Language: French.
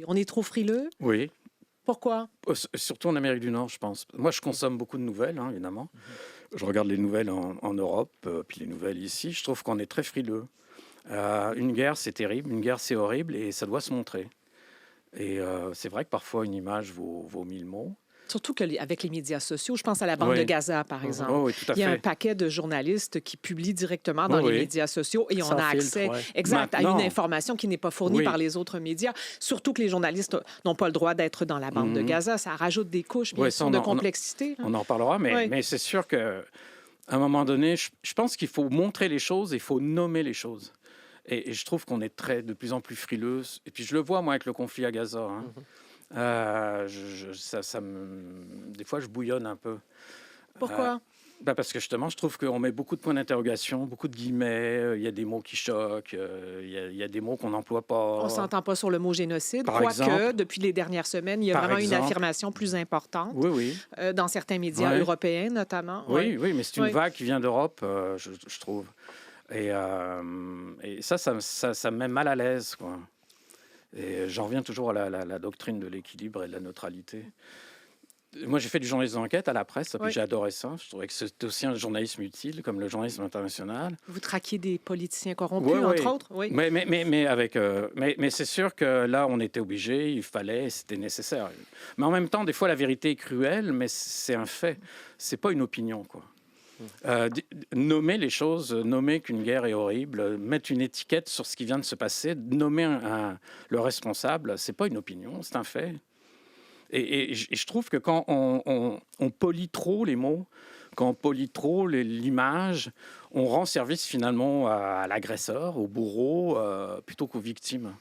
On est trop frileux? Oui, Pourquoi? surtout en Amérique du Nord, je pense. Moi, je consomme beaucoup de nouvelles, hein, évidemment. Je regarde les nouvelles en Europe, puis les nouvelles ici. Je trouve qu'on est très frileux. Une guerre, c'est terrible. Une guerre, c'est horrible et ça doit se montrer. Et c'est vrai que parfois, une image vaut mille mots. Surtout qu'avec les médias sociaux, je pense à la bande de Oui, Gaza, par exemple. oh, oui, tout à Il y a un fait. paquet de journalistes qui publient directement dans Oui, les oui, médias sociaux et on sans a filtre, accès ouais. exact à une Maintenant, information qui n'est pas fournie par oui. les autres médias. Surtout que les journalistes n'ont pas le droit d'être dans la bande de Mhm. Gaza. Ça rajoute des couches, bien Oui, ça, sûr, de complexité. Là. on en reparlera, Oui. mais c'est sûr qu'à un moment donné, je pense qu'il faut montrer les choses et il faut nommer les choses. Et je trouve qu'on est de plus en plus frileux. Et puis je le vois, moi, avec le conflit à Gaza. Hein. Des fois, je bouillonne un peu. Euh, Pourquoi? Parce que justement, je trouve qu'on met beaucoup de points d'interrogation, beaucoup de guillemets. Il y a des mots qui choquent. Il y a des mots qu'on n'emploie On ne pas. s'entend pas sur le mot génocide, Par quoique, exemple. depuis les dernières semaines, il y a Par vraiment une exemple. affirmation plus importante Oui, oui. dans certains médias Ouais. européens, notamment. Oui, oui, mais c'est une Oui. vague qui vient d'Europe, je trouve. Et ça me met mal à l'aise, quoi. Et j'en reviens toujours à la doctrine de l'équilibre et de la neutralité. Moi, j'ai fait du journalisme d'enquête à la presse, puis Oui. j'ai adoré ça. Je trouvais que c'était aussi un journalisme utile, comme le journalisme international. Vous traquiez des politiciens corrompus, Oui, entre oui. autres? Oui. Mais c'est sûr que là, on était obligé, il fallait, c'était nécessaire. Mais en même temps, des fois, la vérité est cruelle, mais c'est un fait. C'est pas une opinion, quoi. Nommer les choses, nommer qu'une guerre est horrible, mettre une étiquette sur ce qui vient de se passer, nommer le responsable, c'est pas une opinion, c'est un fait. Et je trouve que quand on polie trop les mots, quand on polie trop l'image, on rend service finalement à l'agresseur, au bourreau, plutôt qu'aux victimes.